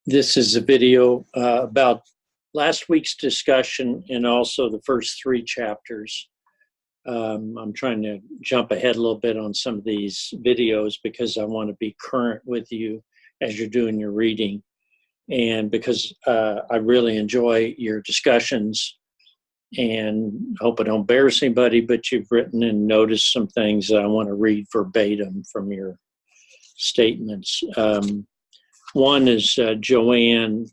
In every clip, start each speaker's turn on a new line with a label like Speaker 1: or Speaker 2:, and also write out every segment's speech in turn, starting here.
Speaker 1: This is a video about last week's discussion and also the first three chapters. I'm trying to jump ahead a little bit on some of these videos because I want to be current with you as you're doing your reading, and because I really enjoy your discussions and hope I don't embarrass anybody, but you've written and noticed some things that I want to read verbatim from your statements. One is Joanne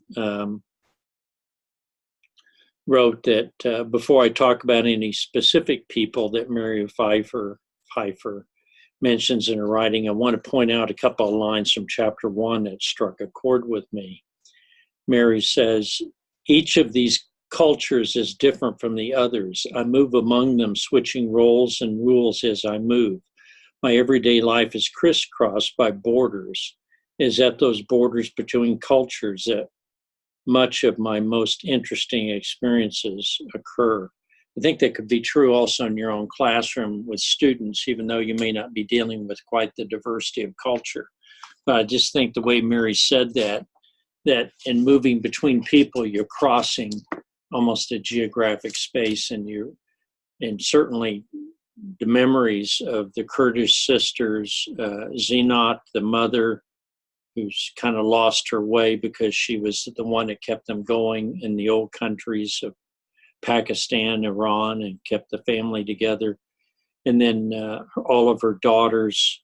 Speaker 1: wrote that before I talk about any specific people that Mary Pipher mentions in her writing, I want to point out a couple of lines from chapter 1 that struck a chord with me. Mary says, "Each of these cultures is different from the others. I move among them, switching roles and rules as I move. My everyday life is crisscrossed by borders. Is at those borders between cultures that much of my most interesting experiences occur." I think that could be true also in your own classroom with students, even though you may not be dealing with quite the diversity of culture. But I just think the way Mary said that in moving between people, you're crossing almost a geographic space, and certainly the memories of the Kurdish sisters, Zinat, the mother, who's kind of lost her way because she was the one that kept them going in the old countries of Pakistan, Iran, and kept the family together. And then all of her daughters,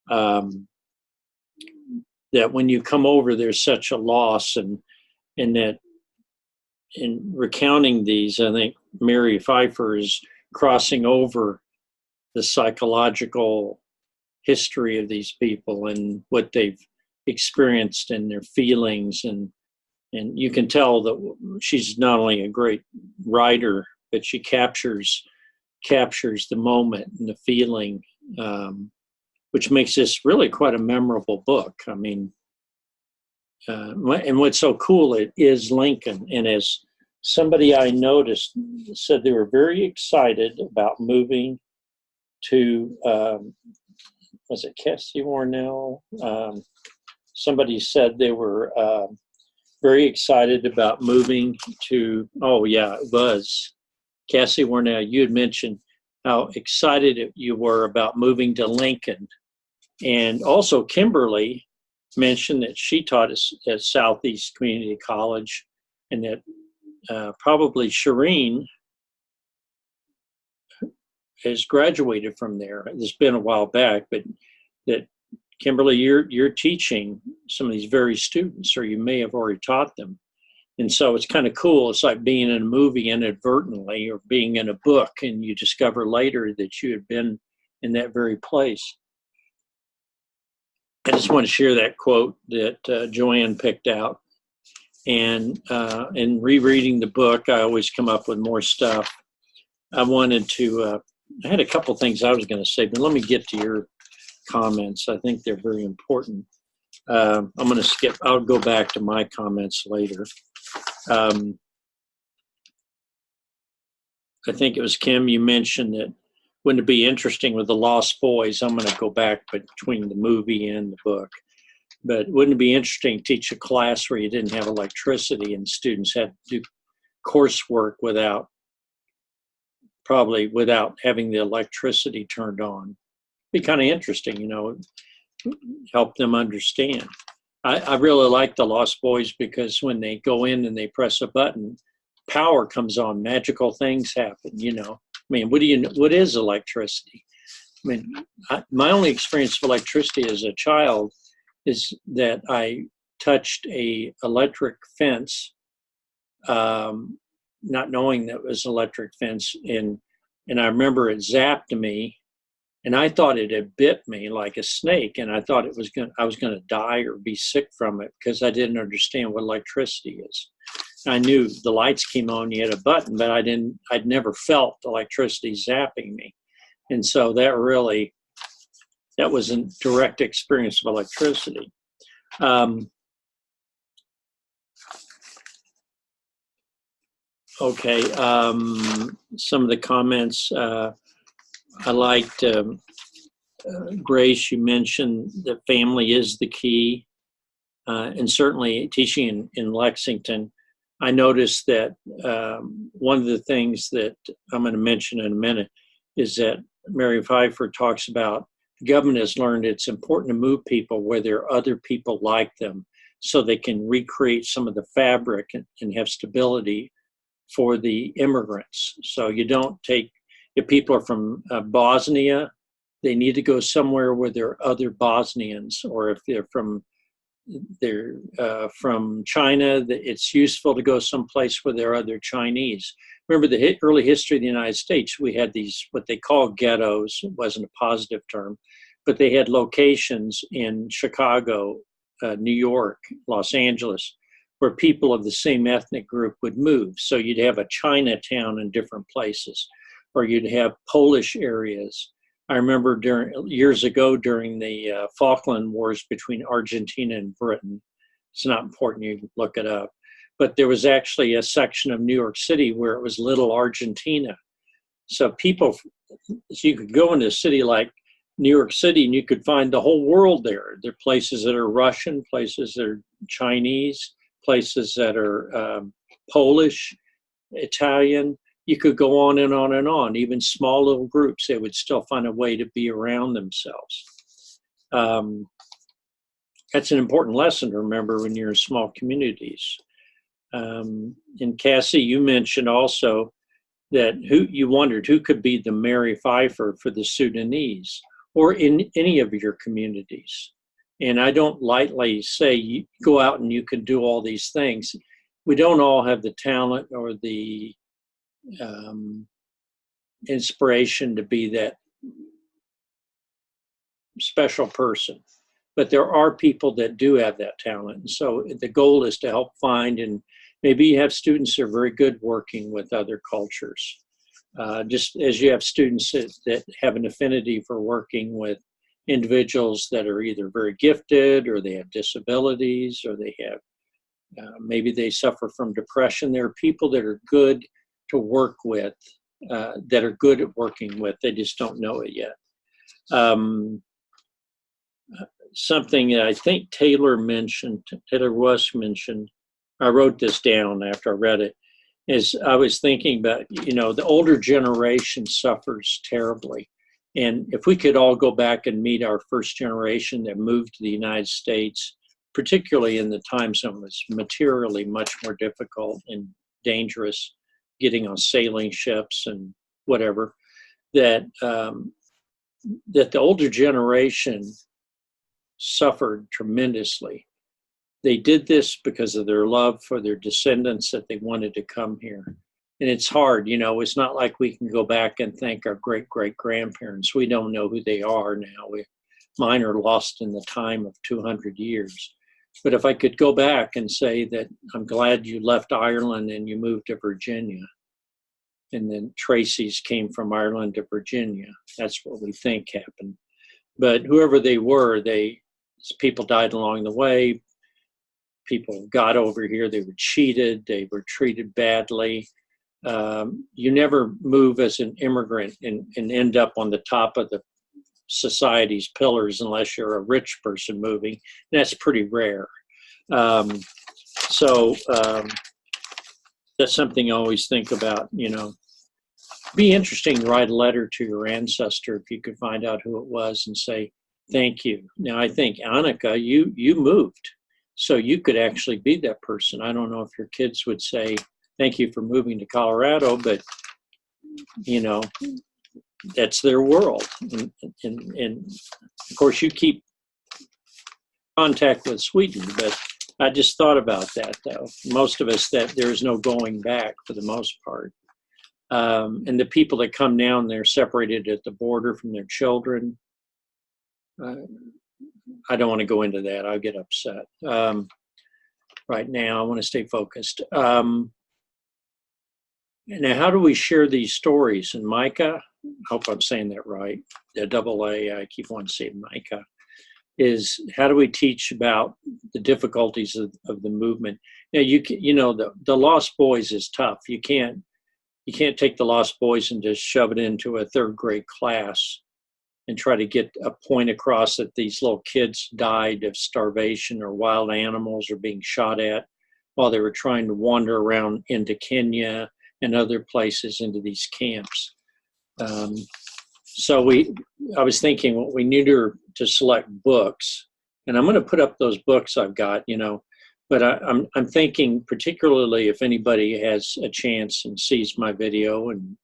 Speaker 1: that when you come over, there's such a loss. And that in recounting these, I think Mary Pipher is crossing over the psychological history of these people and what they've experienced and their feelings, and you can tell that she's not only a great writer, but she captures the moment and the feeling, which makes this really quite a memorable book. I mean, and what's so cool, it is Lincoln, and as somebody I noticed said, they were very excited about moving to was it Cassie Warnell? Somebody said they were very excited about moving to, oh yeah, it was Cassie Warnell. You had mentioned how excited you were about moving to Lincoln. And also Kimberly mentioned that she taught us at Southeast Community College, and that probably Shireen has graduated from there. It's been a while back, but that Kimberly, you're teaching some of these very students, or you may have already taught them. And so it's kind of cool. It's like being in a movie inadvertently, or being in a book, and you discover later that you had been in that very place. I just want to share that quote that Joanne picked out. And in rereading the book, I always come up with more stuff. I wanted to, I had a couple things I was going to say, but let me get to your comments. I think they're very important. I'm going to skip, I'll go back to my comments later. I think it was Kim, you mentioned that wouldn't it be interesting with the Lost Boys? I'm going to go back between the movie and the book. But wouldn't it be interesting to teach a class where you didn't have electricity and students had to do coursework probably without having the electricity turned on? Be kind of interesting, help them understand. I really like the Lost Boys because when they go in and they press a button, power comes on, magical things happen, I mean, what is electricity? I mean, my only experience of electricity as a child is that I touched a electric fence, not knowing that it was electric fence, and I remember it zapped me, and I thought it had bit me like a snake, and I thought I was going to die or be sick from it because I didn't understand what electricity is. I knew the lights came on, you had a button, but I'd never felt electricity zapping me. And so that was a direct experience of electricity. Okay, some of the comments, I liked, Grace, you mentioned that family is the key. and certainly teaching in Lexington, I noticed that one of the things that I'm going to mention in a minute is that Mary Pipher talks about the government has learned it's important to move people where there are other people like them so they can recreate some of the fabric and have stability for the immigrants. So you don't take, if people are from Bosnia, they need to go somewhere where there are other Bosnians, or if they're from China, it's useful to go someplace where there are other Chinese. Remember the early history of the United States, we had these, what they call ghettos. It wasn't a positive term, but they had locations in Chicago, New York, Los Angeles, where people of the same ethnic group would move. So you'd have a Chinatown in different places, or you'd have Polish areas. I remember years ago during the Falkland Wars between Argentina and Britain. It's not important, you can look it up. But there was actually a section of New York City where it was Little Argentina. So people, so you could go into a city like New York City and you could find the whole world there. There are places that are Russian, places that are Chinese, places that are Polish, Italian. You could go on and on and on. Even small little groups, they would still find a way to be around themselves. That's an important lesson to remember when you're in small communities. And Cassie, you mentioned also that you wondered who could be the Mary Pipher for the Sudanese or in any of your communities. And I don't lightly say you go out and you can do all these things. We don't all have the talent or the inspiration to be that special person, but there are people that do have that talent. And so the goal is to help find, and maybe you have students that are very good working with other cultures. Just as you have students that have an affinity for working with individuals that are either very gifted or they have disabilities or they have, maybe they suffer from depression. There are people that are good to work with, that are good at working with, they just don't know it yet. Something that I think Taylor Russ mentioned, I wrote this down after I read it, is I was thinking about, the older generation suffers terribly. And if we could all go back and meet our first generation that moved to the United States, particularly in the time zone was materially much more difficult and dangerous, getting on sailing ships and whatever, that the older generation suffered tremendously. They did this because of their love for their descendants, that they wanted to come here. And it's hard, it's not like we can go back and thank our great-great-grandparents. We don't know who they are now. Mine are lost in the time of 200 years. But if I could go back and say that I'm glad you left Ireland and you moved to Virginia, and then Tracy's came from Ireland to Virginia, that's what we think happened. But whoever they were, people died along the way. People got over here, they were cheated, they were treated badly. You never move as an immigrant and end up on the top of the society's pillars unless you're a rich person moving. And that's pretty rare. So that's something I always think about, Be interesting to write a letter to your ancestor if you could find out who it was and say, thank you. Now, I think, Annika, you moved, so you could actually be that person. I don't know if your kids would say, thank you for moving to Colorado, but, that's their world. And of course, you keep contact with Sweden, but I just thought about that, though. Most of us, that there is no going back for the most part. And the people that come down, they're separated at the border from their children. I don't want to go into that. I'll get upset. Right now, I want to stay focused. Now, how do we share these stories? And Micah, I hope I'm saying that right, the double A, I keep wanting to say Micah, is how do we teach about the difficulties of the movement? Now, the Lost Boys is tough. You can't take the Lost Boys and just shove it into a third grade class and try to get a point across that these little kids died of starvation or wild animals or being shot at while they were trying to wander around into Kenya and other places into these camps. So I was thinking, well, we need to select books, and I'm going to put up those books I've got, but I'm thinking particularly if anybody has a chance and sees my video, and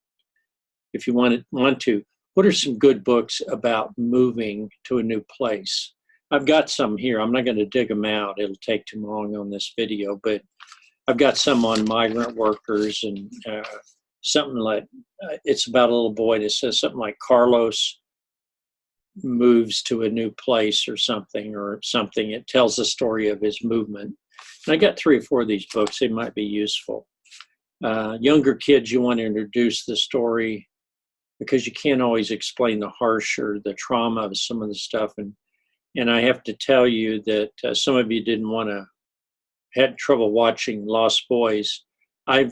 Speaker 1: if you want to, what are some good books about moving to a new place? I've got some here. I'm not going to dig them out. It'll take too long on this video, but I've got some on migrant workers and something like, it's about a little boy that says something like Carlos moves to a new place or something. It tells the story of his movement. And I got 3 or 4 of these books. They might be useful. Younger kids, you want to introduce the story because you can't always explain the harsh or the trauma of some of the stuff. And I have to tell you that some of you had trouble watching Lost Boys. I've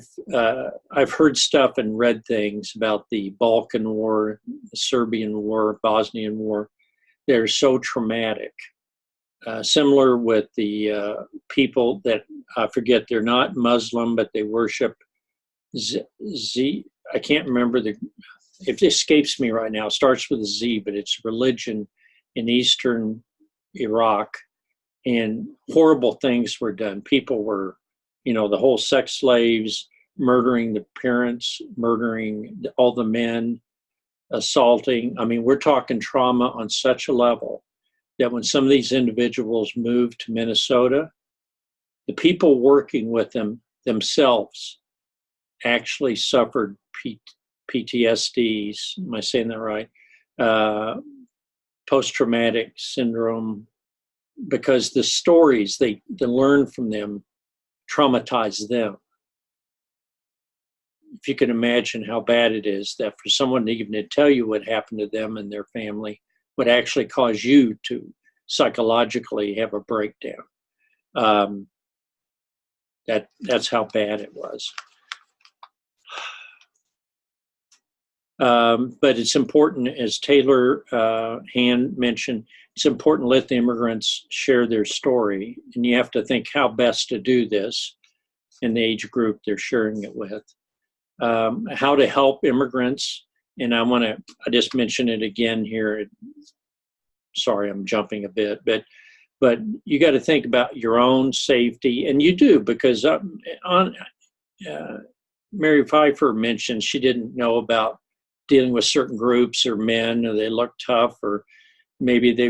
Speaker 1: heard stuff and read things about the Balkan War, the Serbian War, Bosnian War. They're so traumatic. Similar with the people that, I forget, they're not Muslim, but they worship I can't remember it escapes me right now. It starts with a Z, but it's religion in Eastern Iraq. And horrible things were done. People were, the whole sex slaves, murdering the parents, murdering all the men, assaulting. I mean, we're talking trauma on such a level that when some of these individuals moved to Minnesota, the people working with them themselves actually suffered PTSDs. Am I saying that right? Post-traumatic syndrome, because the stories they learn from them traumatize them. If you can imagine how bad it is that for someone even to tell you what happened to them and their family would actually cause you to psychologically have a breakdown. That's how bad it was. But it's important, as Taylor Hand mentioned, it's important to let the immigrants share their story. And you have to think how best to do this in the age group they're sharing it with. How to help immigrants. And I just mention it again here. Sorry, I'm jumping a bit, but you got to think about your own safety. And you do, because Mary Pipher mentioned she didn't know about dealing with certain groups or men, or they looked tough, or maybe they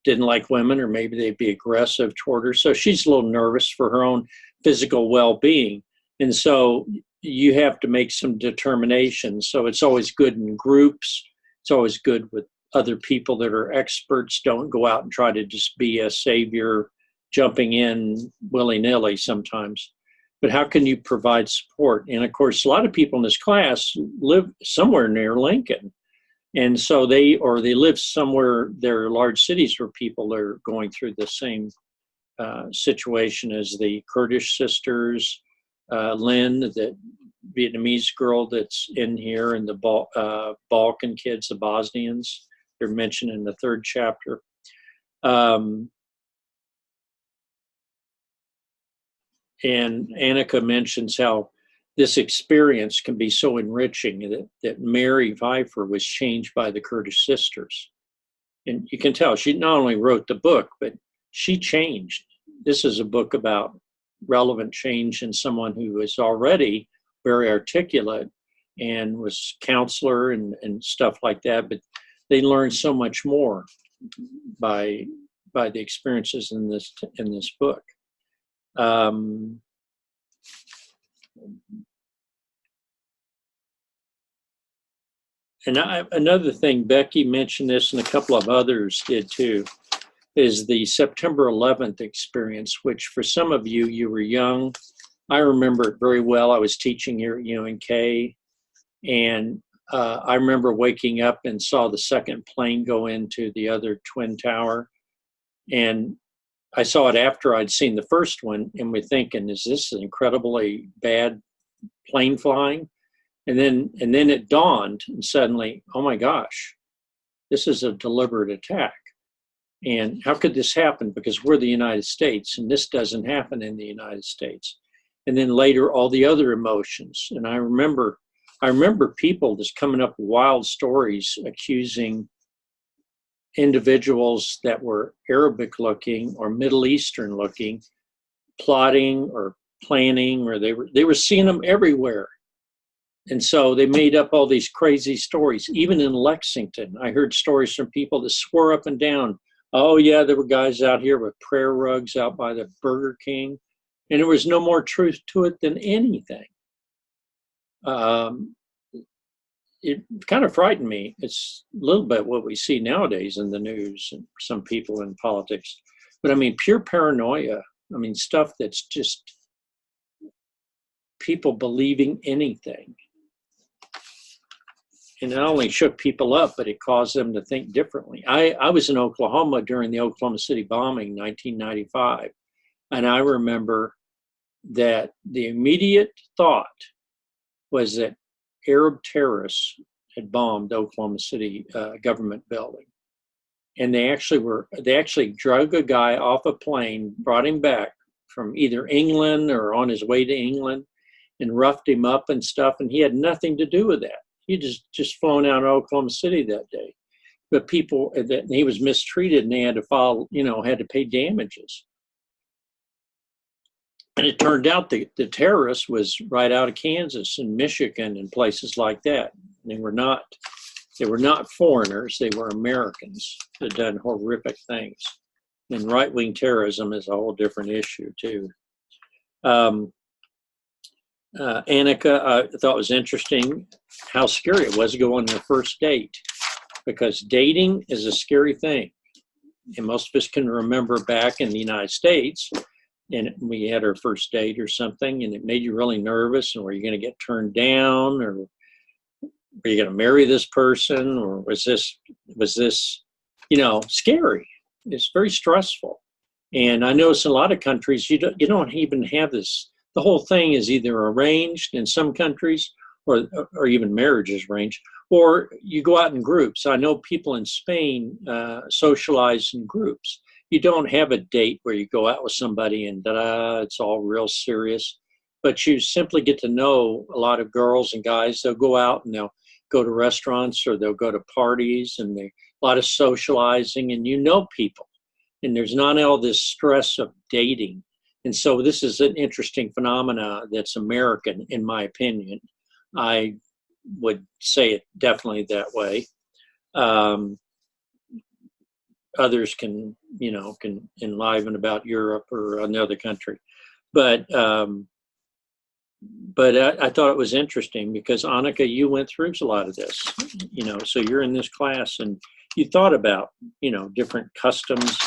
Speaker 1: didn't like women, or maybe they'd be aggressive toward her. So she's a little nervous for her own physical well-being. And so you have to make some determinations. So it's always good in groups. It's always good with other people that are experts. Don't go out and try to just be a savior, jumping in willy-nilly sometimes. But how can you provide support? And of course, a lot of people in this class live somewhere near Lincoln. And so they live somewhere, there are large cities where people are going through the same situation as the Kurdish sisters, Lynn, the Vietnamese girl that's in here, and the Balkan kids, the Bosnians, they're mentioned in the 3rd chapter. And Annika mentions how this experience can be so enriching that Mary Pipher was changed by the Kurdish sisters. And you can tell she not only wrote the book, but she changed. This is a book about relevant change in someone who was already very articulate and was counselor and stuff like that, but they learned so much more by the experiences in this book. And another thing, Becky mentioned this, and a couple of others did too, is the September 11th experience, which for some of you, you were young. I remember it very well. I was teaching here at UNK, and I remember waking up and saw the second plane go into the other twin tower. And I saw it after I'd seen the first one, and we're thinking, is this an incredibly bad plane flying? And then it dawned, and suddenly, oh my gosh, This is a deliberate attack. And how could this happen? Because we're the United States, and this doesn't happen in the United States. And then later, all the other emotions. And I remember people just coming up with wild stories accusing individuals that were Arabic looking or Middle Eastern looking, plotting or planning, or they were seeing them everywhere. And so they made up all these crazy stories. Even in Lexington, I heard stories from people that swore up and down, oh yeah, there were guys out here with prayer rugs out by the Burger King. And there was no more truth to it than anything. It kind of frightened me. It's a little bit what we see nowadays in the news and some people in politics. But I mean, pure paranoia. I mean, stuff that's just people believing anything. And it not only shook people up, but it caused them to think differently. I was in Oklahoma during the Oklahoma City bombing, 1995. And I remember that the immediate thought was that Arab terrorists had bombed Oklahoma City government building. And they actually drug a guy off a plane, brought him back from either England or on his way to England, and roughed him up and stuff. And he had nothing to do with that. He just flown out of Oklahoma City that day. But people, that he was mistreated, and they had to file, had to pay damages. And it turned out the terrorist was right out of Kansas and Michigan and places like that. They were not foreigners. They were Americans that had done horrific things. And right-wing terrorism is a whole different issue too. Annika, I thought was interesting how scary it was to go on your first date, because dating is a scary thing. And most of us can remember back in the United States, and we had our first date or something, and it made you really nervous. And were you going to get turned down, or were you going to marry this person, or was this scary? It's very stressful. And I notice in a lot of countries you don't even have this. The whole thing is either arranged in some countries, or even marriage is arranged, or you go out in groups. I know people in Spain socialize in groups. You don't have a date where you go out with somebody and it's all real serious, but you simply get to know a lot of girls and guys. They'll go out and they'll go to restaurants or they'll go to parties, and a lot of socializing, and people. And there's not all this stress of dating. And so this is an interesting phenomena that's American, in my opinion. I would say it definitely that way. Others can enliven about Europe or another country. But I thought it was interesting because, Annika, you went through a lot of this, so you're in this class and you thought about, different customs,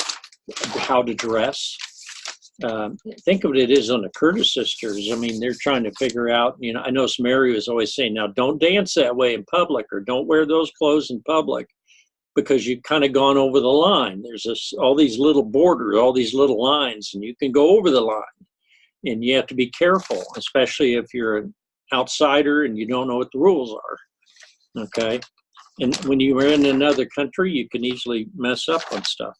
Speaker 1: how to dress. Think of it as on the Curtis sisters. I mean, they're trying to figure out, I know Mary was always saying, now don't dance that way in public, or don't wear those clothes in public, because you've kind of gone over the line. There's all these little borders, all these little lines, and you can go over the line. And you have to be careful, especially if you're an outsider and you don't know what the rules are. Okay? And when you are in another country, you can easily mess up on stuff.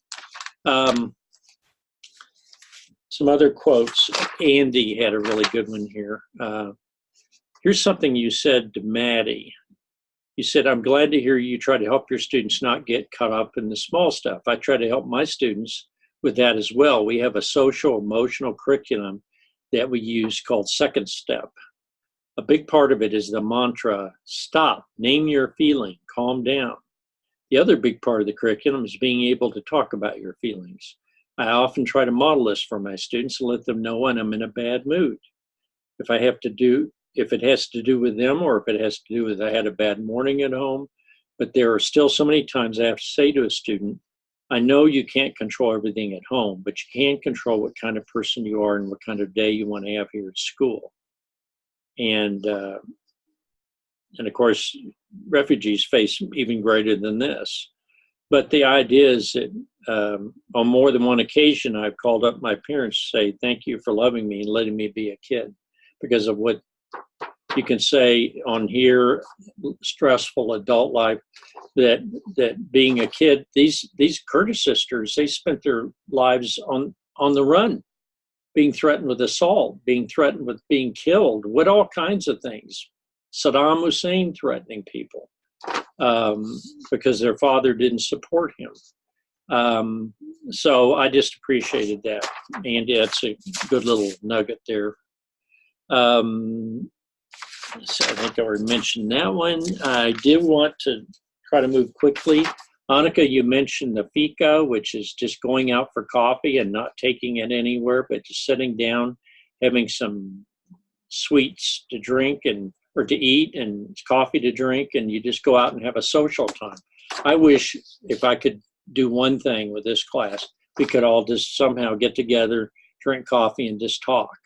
Speaker 1: Some other quotes. Andy had a really good one here. Here's something you said to Maddie. You said, I'm glad to hear you try to help your students not get caught up in the small stuff. I try to help my students with that as well. We have a social emotional curriculum that we use called Second Step. A big part of it is the mantra, stop, name your feeling, calm down. The other big part of the curriculum is being able to talk about your feelings. I often try to model this for my students and let them know when I'm in a bad mood. If it has to do with them, or if it has to do with I had a bad morning at home. But there are still so many times I have to say to a student, I know you can't control everything at home, but you can control what kind of person you are and what kind of day you want to have here at school. And of course, refugees face even greater than this. But the idea is that on more than one occasion, I've called up my parents to say, thank you for loving me and letting me be a kid, because of what you can say on here, stressful adult life, that being a kid, these Curtis sisters, they spent their lives on the run, being threatened with assault, being threatened with being killed, with all kinds of things. Saddam Hussein threatening people because their father didn't support him. So I just appreciated that. Andy, that's a good little nugget there. So I think I already mentioned that one. I did want to try to move quickly. Annika, you mentioned the fika, which is just going out for coffee and not taking it anywhere, but just sitting down, having some sweets to drink or to eat and coffee to drink, and you just go out and have a social time. I wish if I could do one thing with this class, we could all just somehow get together, drink coffee, and just talk,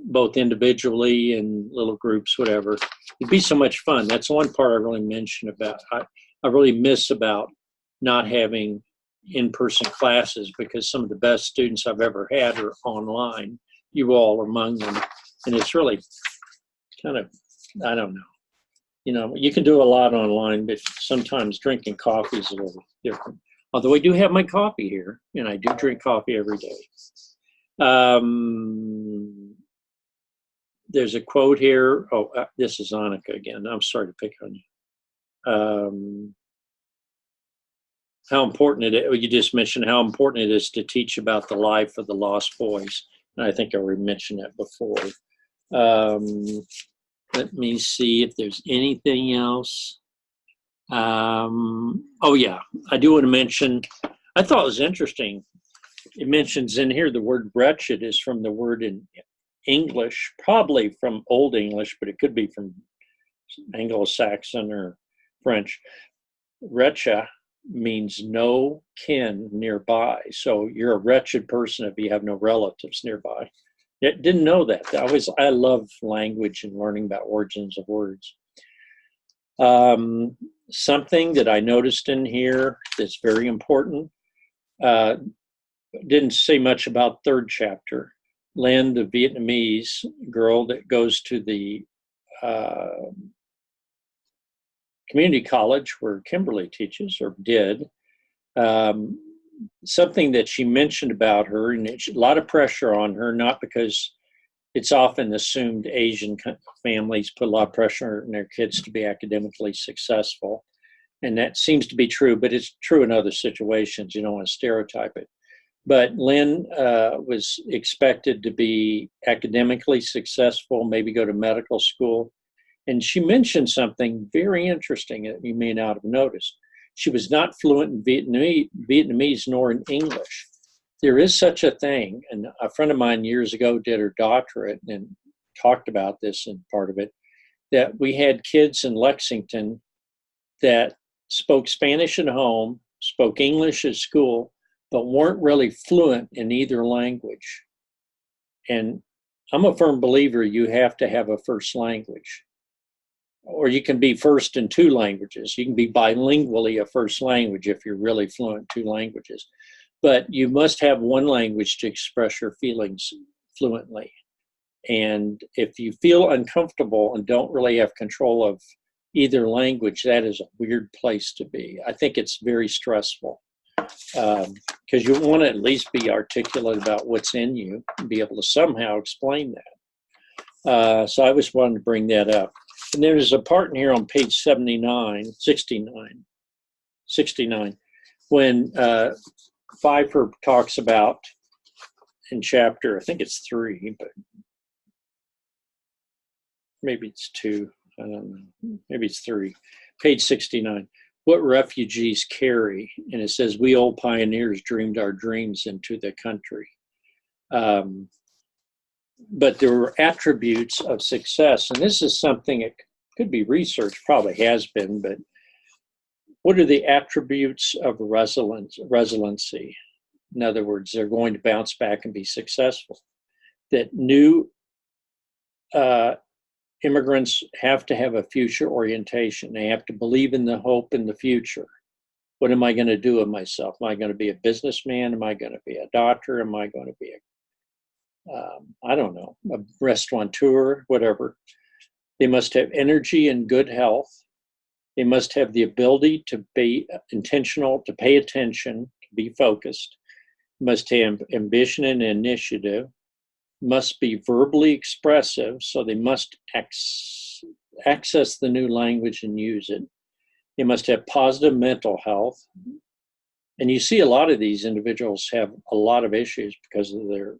Speaker 1: both individually and little groups, whatever. It'd be so much fun. That's one part I really mentioned about. I really miss about not having in-person classes, because some of the best students I've ever had are online. You all are among them. And it's really kind of, I don't know. You know, you can do a lot online, but sometimes drinking coffee is a little different. Although I do have my coffee here, and I do drink coffee every day. There's a quote here. Oh, this is Annika again. I'm sorry to pick on you. How important it is, you just mentioned how important it is to teach about the life of the lost boys. And I think I already mentioned that before. Let me see if there's anything else. Oh yeah, I do want to mention, I thought it was interesting. It mentions in here the word wretched is from the word in English, probably from Old English, but it could be from Anglo-Saxon or French. Wretched means no kin nearby. So you're a wretched person if you have no relatives nearby. I didn't know that. I love language and learning about origins of words. Something that I noticed in here that's very important, didn't say much about third chapter. Lynn, the Vietnamese girl that goes to the community college where Kimberly teaches, or did, something that she mentioned about her, and a lot of pressure on her, not because it's often assumed Asian families put a lot of pressure on their kids to be academically successful. And that seems to be true, but it's true in other situations. You don't want to stereotype it. But Lynn was expected to be academically successful, maybe go to medical school. And she mentioned something very interesting that you may not have noticed. She was not fluent in Vietnamese nor in English. There is such a thing, and a friend of mine years ago did her doctorate and talked about this in part of it, that we had kids in Lexington that spoke Spanish at home, spoke English at school, but weren't really fluent in either language. And I'm a firm believer you have to have a first language. Or you can be first in two languages. You can be bilingually a first language if you're really fluent in two languages. But you must have one language to express your feelings fluently. And if you feel uncomfortable and don't really have control of either language, that is a weird place to be. I think it's very stressful, because you want to at least be articulate about what's in you and be able to somehow explain that. So I just wanted to bring that up. And there's a part in here on page 69, when Pipher talks about, in chapter, I think it's 3, but maybe it's 2, I don't know, maybe it's 3, page 69, what refugees carry. And it says, we old pioneers dreamed our dreams into the country. But there were attributes of success, and this is something that could be researched, probably has been, but what are the attributes of resiliency? In other words, they're going to bounce back and be successful. That new immigrants have to have a future orientation. They have to believe in the hope in the future. What am I going to do with myself? Am I going to be a businessman? Am I going to be a doctor? Am I going to be I don't know, a restaurateur, whatever. They must have energy and good health. They must have the ability to be intentional, to pay attention, to be focused. Must have ambition and initiative. Must be verbally expressive, so they must access the new language and use it. They must have positive mental health. And you see a lot of these individuals have a lot of issues because of their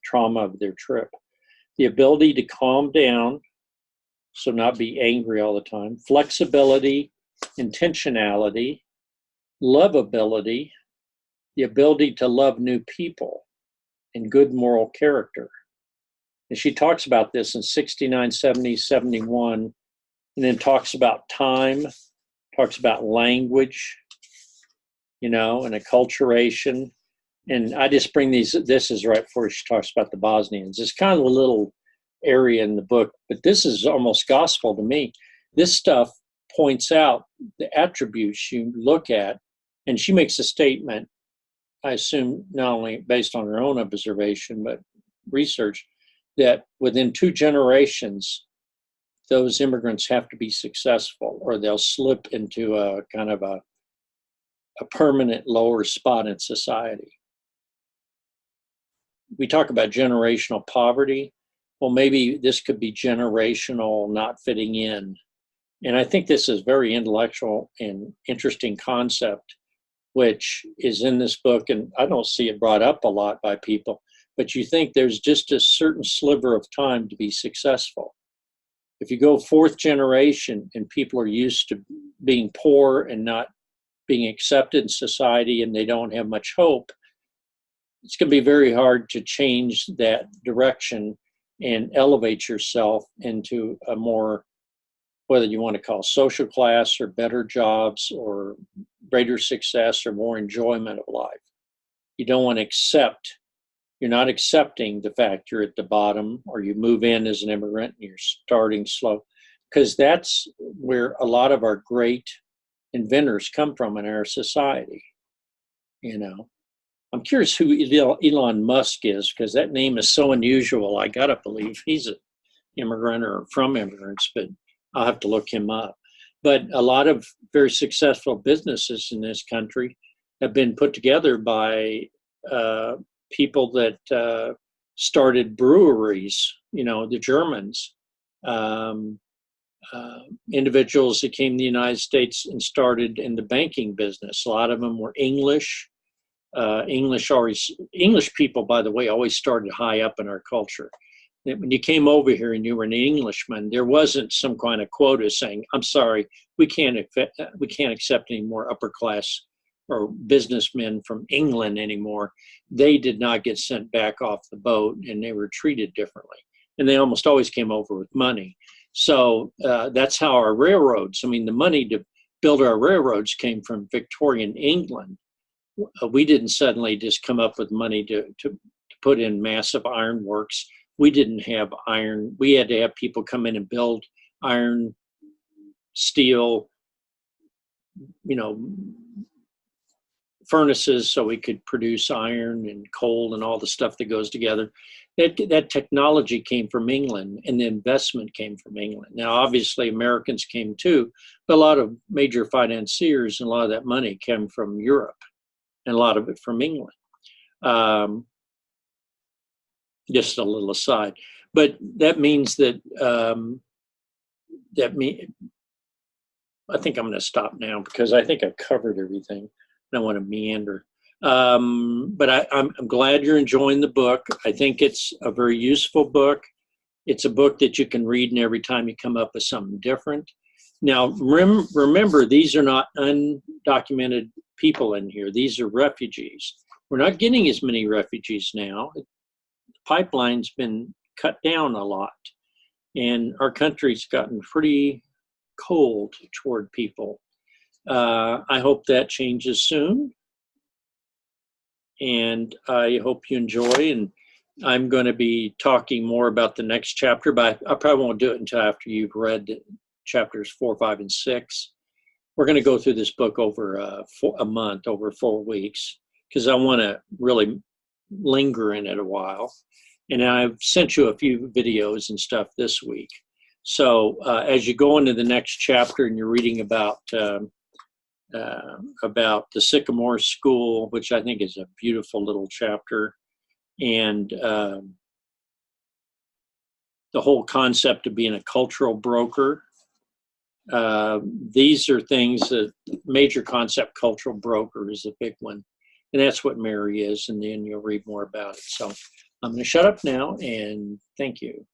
Speaker 1: trauma of their trip. The ability to calm down, so not be angry all the time. Flexibility, intentionality, lovability, the ability to love new people, and good moral character. And she talks about this in 69, 70, 71, and then talks about time, talks about language, and acculturation. And I just bring this is right before she talks about the Bosnians. It's kind of a little area in the book, but this is almost gospel to me. This stuff points out the attributes you look at, and she makes a statement, I assume not only based on her own observation, but research, that within 2 generations, those immigrants have to be successful or they'll slip into a kind of a permanent lower spot in society. We talk about generational poverty. Well, maybe this could be generational not fitting in. And I think this is very intellectual and interesting concept, which is in this book, and I don't see it brought up a lot by people, but you think there's just a certain sliver of time to be successful. If you go 4th generation and people are used to being poor and not being accepted in society and they don't have much hope, it's going to be very hard to change that direction and elevate yourself into a more, whether you want to call social class or better jobs or greater success or more enjoyment of life. You don't want to accept, you're not accepting the fact you're at the bottom, or you move in as an immigrant and you're starting slow, because that's where a lot of our great inventors come from in our society. I'm curious who Elon Musk is, because that name is so unusual. I gotta believe he's an immigrant or from immigrants, but I'll have to look him up. But a lot of very successful businesses in this country have been put together by people that started breweries, the Germans, individuals that came to the United States and started in the banking business. A lot of them were English. English people, by the way, always started high up in our culture. When you came over here and you were an Englishman, there wasn't some kind of quota saying, "I'm sorry, we can't accept any more upper class or businessmen from England anymore." They did not get sent back off the boat, and they were treated differently. And they almost always came over with money. So that's how our railroads, the money to build our railroads came from Victorian England. We didn't suddenly just come up with money to put in massive ironworks. We didn't have iron. We had to have people come in and build iron, steel, furnaces so we could produce iron and coal and all the stuff that goes together. That technology came from England, and the investment came from England. Now, obviously, Americans came too, but a lot of major financiers and a lot of that money came from Europe, and a lot of it from England. Just a little aside, but that means that I think I'm going to stop now because I think I've covered everything. I don't want to meander. But I'm glad you're enjoying the book. I think it's a very useful book. It's a book that you can read, and every time you come up with something different. Now, remember, these are not undocumented people in here. These are refugees. We're not getting as many refugees now. The pipeline's been cut down a lot, and our country's gotten pretty cold toward people. I hope that changes soon, and I hope you enjoy. And I'm going to be talking more about the next chapter, but I probably won't do it until after you've read chapters 4, 5, and 6. We're going to go through this book over a month, over 4 weeks, because I want to really linger in it a while. And I've sent you a few videos and stuff this week. So as you go into the next chapter and you're reading about the Sycamore School, which I think is a beautiful little chapter, and the whole concept of being a cultural broker. These are things that major concept cultural broker is a big one. And that's what Mary is. And then you'll read more about it. So I'm going to shut up now and thank you.